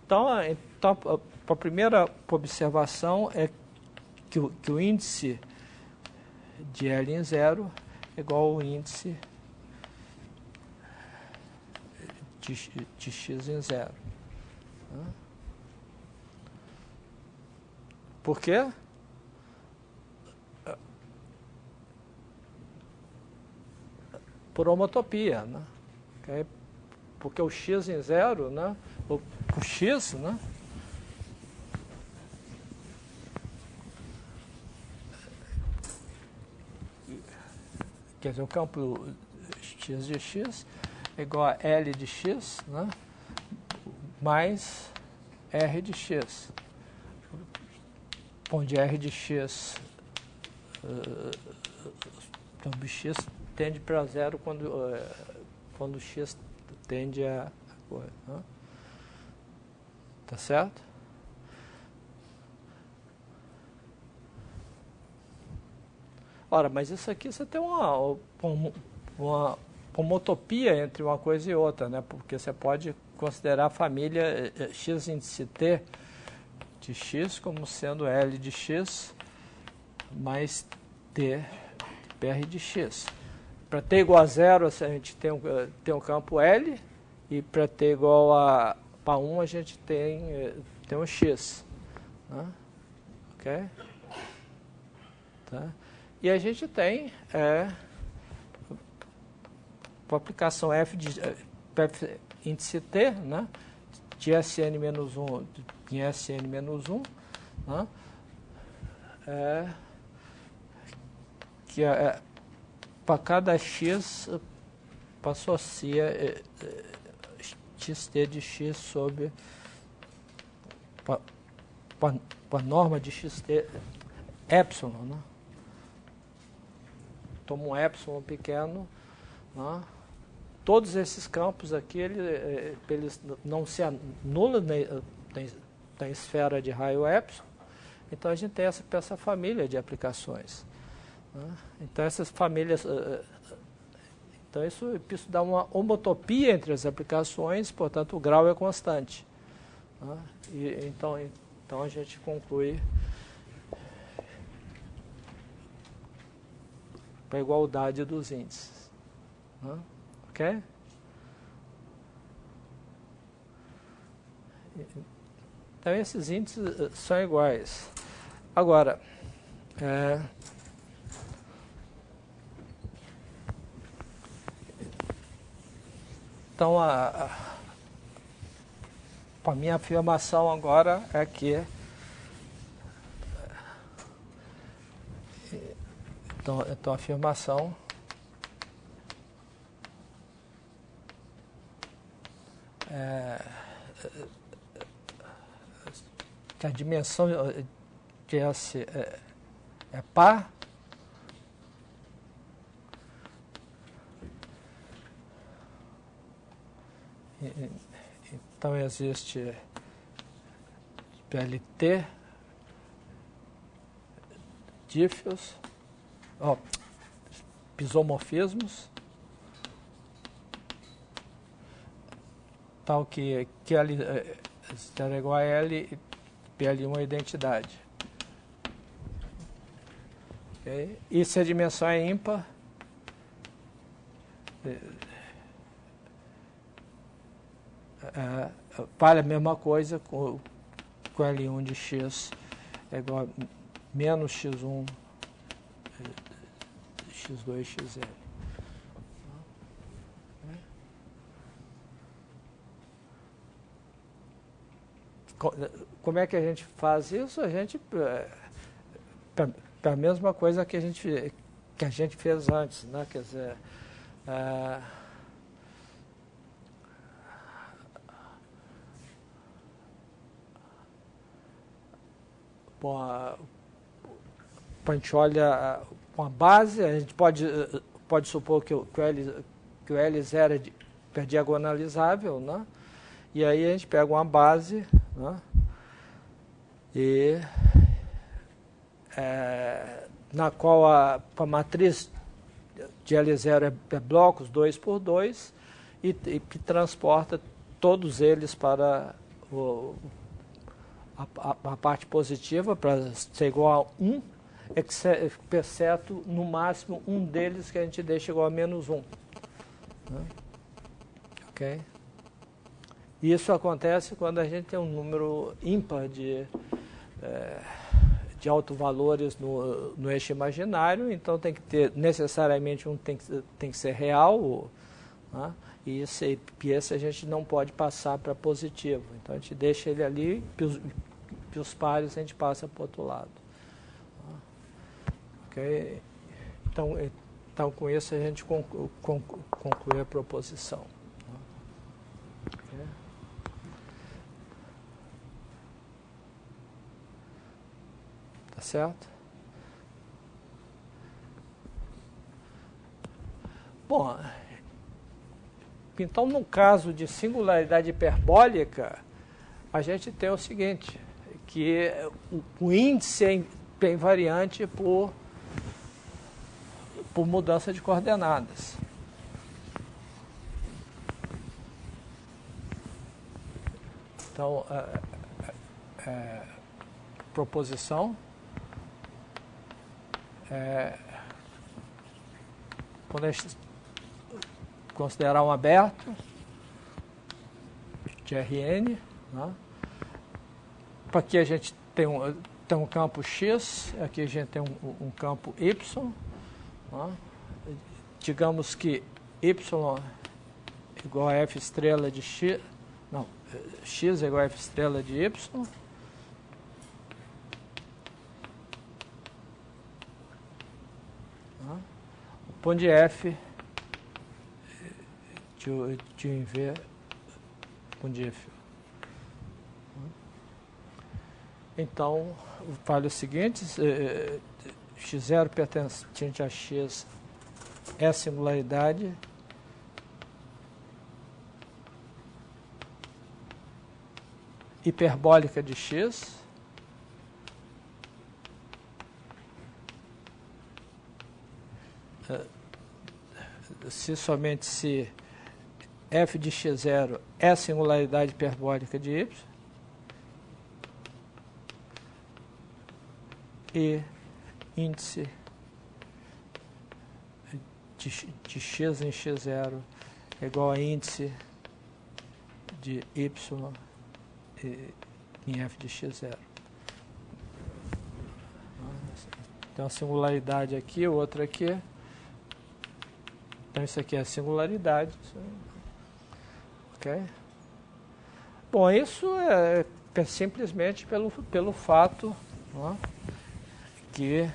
Então, a primeira observação é que o índice de L em 0 é igual ao índice de x em 0. Por quê? Por homotopia, né? Okay? Porque o x em 0, né? O x, né? Quer dizer, o campo x de x é igual a L de x, né? Mais R de x. Onde R de x, então x tende para 0 quando x tende a coisa. Né? Tá certo? Ora, mas isso aqui você tem uma homotopia entre uma coisa e outra, né? Porque você pode considerar a família x índice t de x como sendo L de x mais t PR de x. Para t igual a 0, a gente tem um campo L, e para t igual a 1, a gente tem um x. Né? Ok? Tá? E a gente tem a aplicação f índice t, né? De Sn-1 em Sn-1, né? Que para cada x associa xt de x sobre para a norma de xt epsilon, né? Toma um epsilon pequeno, né? Todos esses campos aqui, eles não se anulam na esfera de raio epsilon, então a gente tem essa família de aplicações. Né? Então essas famílias, então isso dá uma homotopia entre as aplicações, portanto o grau é constante. Né? E, então a gente conclui a igualdade dos índices. Né? Ok? Então esses índices são iguais. Agora, então a minha afirmação agora é que então a afirmação que a dimensão de S é par, então existe PLT, dífios, pisomorfismos, tal que L é igual a L e PL1 é identidade. Okay? E se a dimensão é ímpar, vale a mesma coisa com L1 de x é igual a menos x1, x2, xl. Como é que a gente faz isso? A gente a mesma coisa que a gente fez antes, né? Quer dizer, bom, a gente olha uma base, a gente pode supor que o L0 é diagonalizável, né? E aí a gente pega uma base, né? E na qual a matriz de L0 é blocos 2 por 2 e que transporta todos eles para a parte positiva, para ser igual a 1, exceto no máximo um deles que a gente deixa igual a menos 1. Né? Ok? Isso acontece quando a gente tem um número ímpar de autovalores no eixo imaginário, então tem que ter, necessariamente um tem que ser real, né? E esse a gente não pode passar para positivo. Então a gente deixa ele ali, e os pares a gente passa para o outro lado. Okay? Então com isso a gente conclui a proposição. Okay? Tá certo? Bom, então no caso de singularidade hiperbólica, a gente tem o seguinte, que o índice é invariante por mudança de coordenadas. Então, proposição quando a gente considerar um aberto de Rn, né? Aqui a gente tem um campo X, aqui a gente tem um campo Y, né? Digamos que Y igual a F estrela de X, não, X é igual a F estrela de Y, o ponto de F de um V com de F. Então, falo o seguinte, x0 pertencente a x é a singularidade hiperbólica de x, somente se f de x0 é a singularidade hiperbólica de y e índice de x em x0 é igual a índice de y em f de x0. Então, a singularidade aqui, outra aqui. Então, isso aqui é a singularidade. Ok? Bom, isso é simplesmente pelo fato, ó, que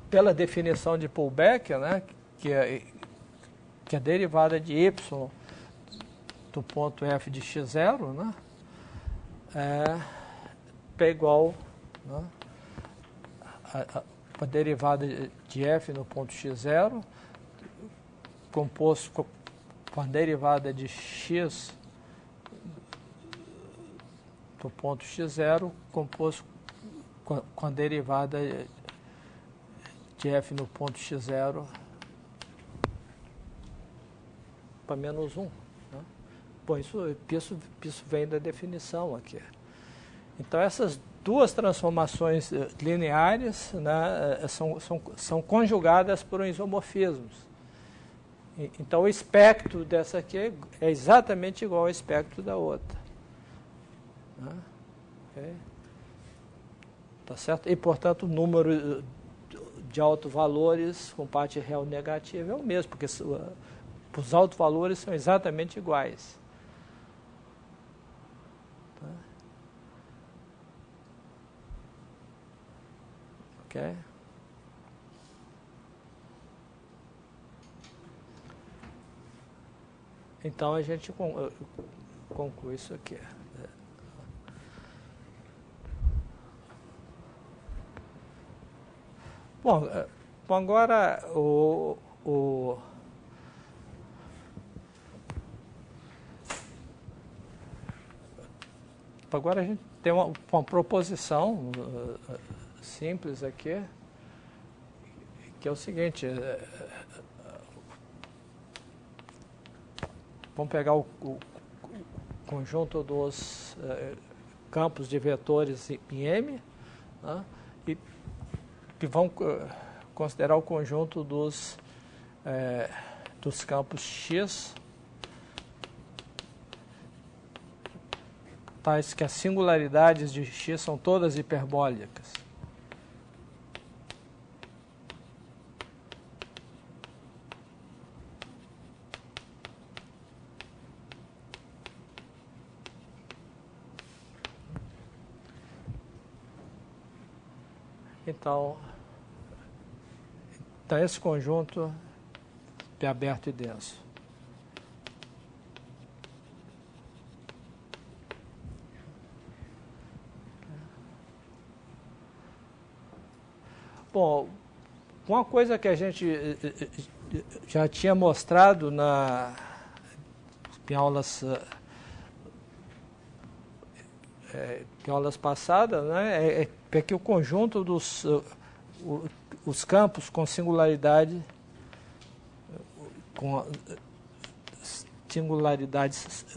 pela definição de Pullbeck, né, que a derivada de y do ponto f de x0, né, é igual, né, a derivada de f no ponto x0 composto com a derivada de x do ponto x0 composto com a derivada de f no ponto x0 para menos 1. Né? Bom, isso vem da definição aqui. Então, essas duas transformações lineares, né, são conjugadas por isomorfismos. Então, o espectro dessa aqui é exatamente igual ao espectro da outra. Né? Okay. Tá certo? E, portanto, o número de autovalores com parte real negativa é o mesmo, porque os autovalores são exatamente iguais. Tá? Ok? Então, a gente conclui isso aqui. Bom, agora agora a gente tem uma proposição simples aqui, que é o seguinte, vamos pegar o conjunto dos campos de vetores em M, né, e vão considerar o conjunto dos campos X, tais que as singularidades de X são todas hiperbólicas. Então, esse conjunto é aberto e denso. Bom, uma coisa que a gente já tinha mostrado em aulas passadas, né, é que o conjunto os campos com singularidades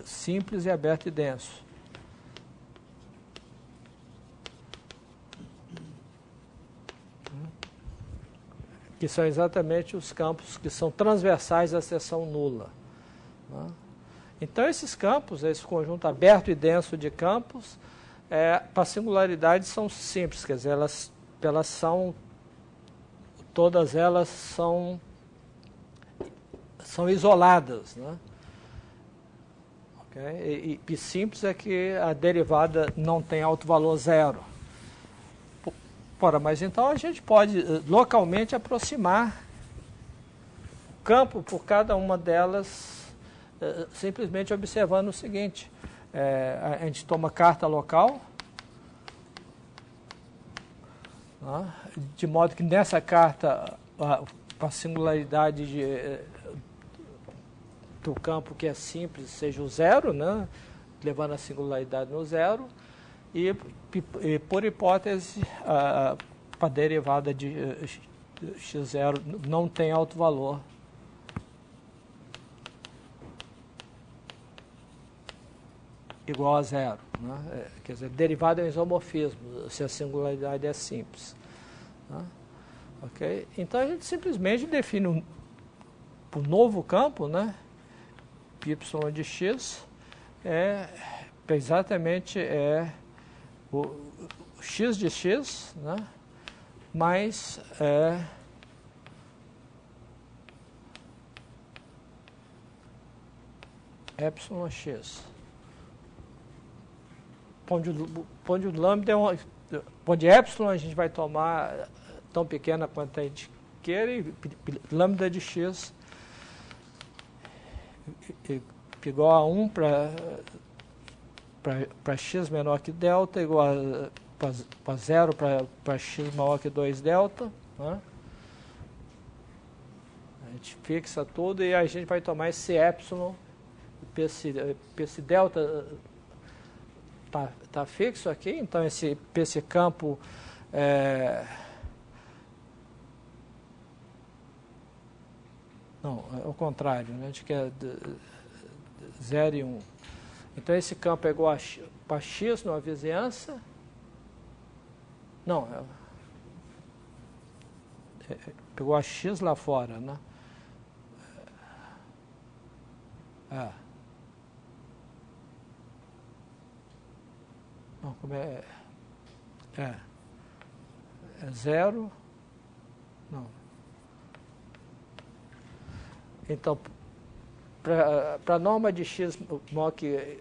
simples e aberto e denso. Que são exatamente os campos que são transversais à seção nula, né? Então, esses campos, esse conjunto aberto e denso de campos, para singularidades são simples, quer dizer, todas elas são isoladas, né? Okay? E simples é que a derivada não tem alto valor zero. Mas então a gente pode localmente aproximar o campo por cada uma delas, simplesmente observando o seguinte: a gente toma carta local, né, de modo que nessa carta a singularidade do campo que é simples seja o zero, né, levando a singularidade no zero. E por hipótese, a derivada de x0 não tem alto valor. Igual a zero, né? Quer dizer, derivada é um isomorfismo, se a singularidade é simples, né? Okay? Então a gente simplesmente define um novo campo, né? Y de x exatamente o x de x, né, mais εx. Onde lambda onde epsilon a gente vai tomar tão pequena quanto a gente queira, e lambda de x igual a 1 para x menor que delta, igual para 0 para x maior que 2 delta, né? A gente fixa tudo e a gente vai tomar esse epsilon, esse delta tá fixo aqui, então esse campo não, é o contrário, né? A gente quer 0 e 1. Então, esse campo é igual para x numa vizinhança. Não, é igual a x lá fora, né? Não, como é 0. Não. Então, para a norma de x maior que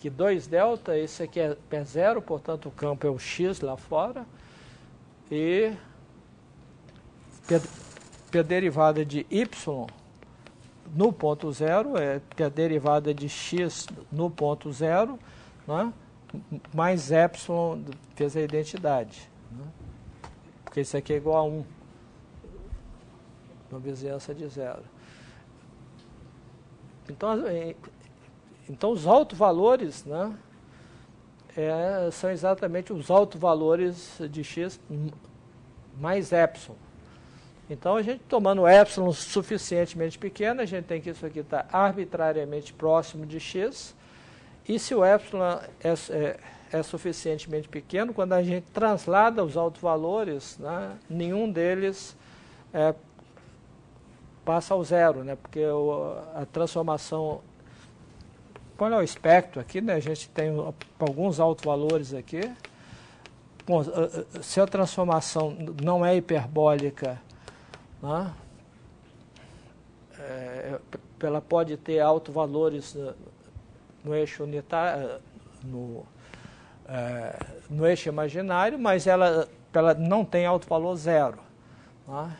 2 delta, esse aqui é 0, portanto o campo é o x lá fora, e a derivada de y no ponto zero é a derivada de x no ponto zero, né, mais epsilon fez a identidade, né, porque isso aqui é igual a 1, uma vizinhança de 0. Então os autovalores, né, são exatamente os autovalores de x mais epsilon. Então, a gente tomando epsilon suficientemente pequeno, a gente tem que isso aqui está arbitrariamente próximo de x, E se o epsilon é suficientemente pequeno, quando a gente translada os autovalores, né, nenhum deles passa ao zero, né, porque a transformação... Olha o espectro aqui, né, a gente tem alguns autovalores aqui. Bom, se a transformação não é hiperbólica, né, ela pode ter autovalores no eixo unitário, no eixo imaginário, mas ela não tem autovalor zero. Né?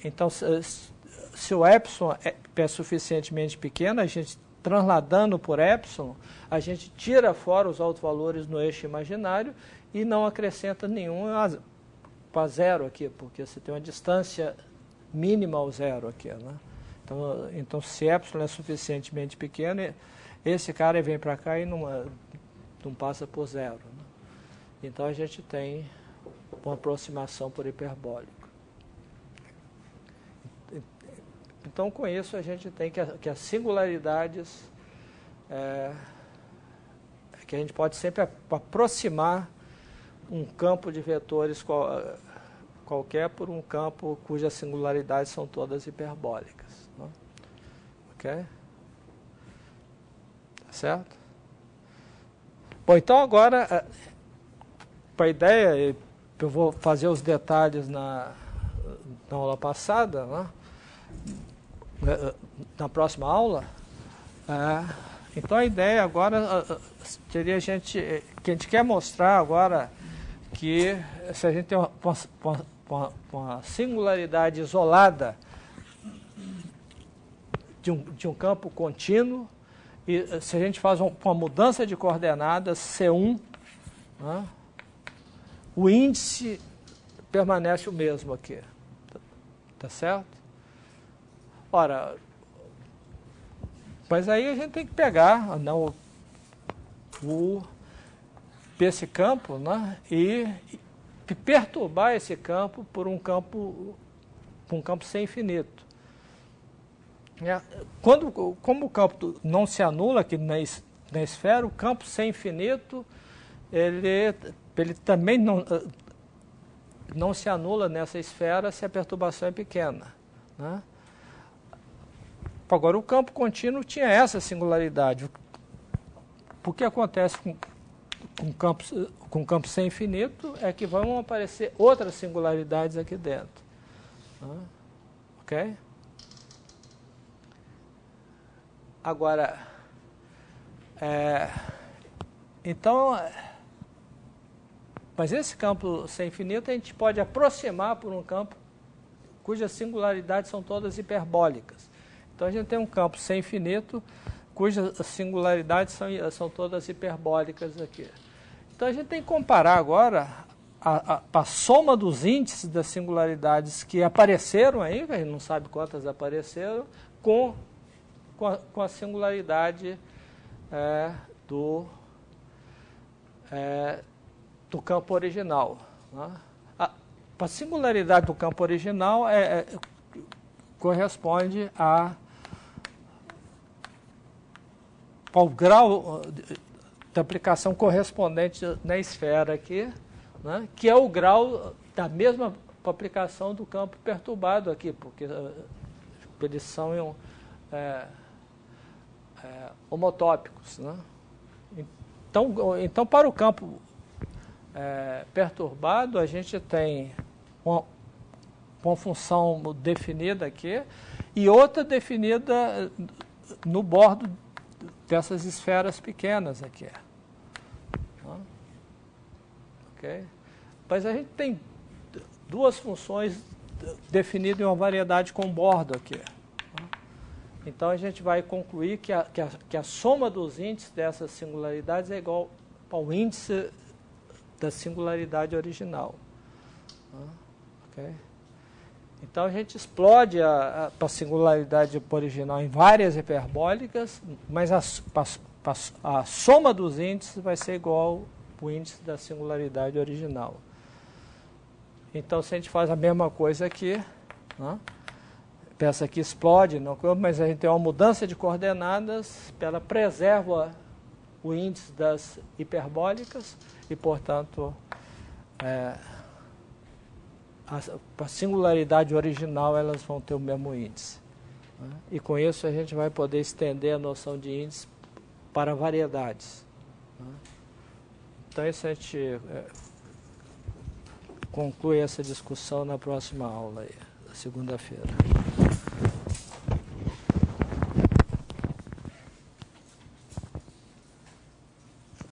Então, se o epsilon é suficientemente pequeno, a gente, transladando por epsilon, a gente tira fora os autovalores no eixo imaginário e não acrescenta nenhum para zero aqui, porque você tem uma distância mínima ao zero aqui. Né? Então, se epsilon é suficientemente pequeno, esse cara vem para cá e não passa por zero. Né? Então, a gente tem uma aproximação por hiperbólico. Então, com isso, a gente tem que as singularidades, que a gente pode sempre aproximar um campo de vetores qualquer por um campo cujas singularidades são todas hiperbólicas. Né? Ok? Tá certo? Bom, então agora, para a ideia, eu vou fazer os detalhes na aula passada, né? Na próxima aula. Então a ideia agora seria que a gente quer mostrar agora que se a gente tem uma singularidade isolada de um campo contínuo, e se a gente faz uma mudança de coordenadas C1, né, o índice permanece o mesmo aqui. Tá certo? Ora, mas aí a gente tem que pegar esse campo, né, e perturbar esse campo por um campo C infinito. Como o campo não se anula aqui na esfera, o campo C infinito ele também não se anula nessa esfera se a perturbação é pequena. Né? Agora, o campo contínuo tinha essa singularidade. O que acontece com o campo C infinito é que vão aparecer outras singularidades aqui dentro. Ok? Agora, então, mas esse campo C infinito a gente pode aproximar por um campo cujas singularidades são todas hiperbólicas. Então, a gente tem um campo C infinito cujas singularidades são todas hiperbólicas aqui. Então, a gente tem que comparar agora a soma dos índices das singularidades que apareceram aí, que a gente não sabe quantas apareceram, com a singularidade do campo original. Né? A singularidade do campo original corresponde ao grau de aplicação correspondente na esfera aqui, né? Que é o grau da mesma aplicação do campo perturbado aqui, porque eles são homotópicos. Né? Então, para o campo perturbado, a gente tem uma função definida aqui e outra definida no bordo dessas esferas pequenas aqui. Ok? Mas a gente tem duas funções definidas em uma variedade com bordo aqui. Então, a gente vai concluir que a soma dos índices dessas singularidades é igual ao índice da singularidade original. Okay? Então, a gente explode a singularidade original em várias hiperbólicas, mas a soma dos índices vai ser igual ao índice da singularidade original. Então, se a gente faz a mesma coisa aqui, né? Essa aqui explode, não, mas a gente tem uma mudança de coordenadas, ela preserva o índice das hiperbólicas e, portanto, a singularidade original elas vão ter o mesmo índice. Né? E com isso a gente vai poder estender a noção de índice para variedades. Né? Então isso a gente conclui essa discussão na próxima aula, segunda-feira.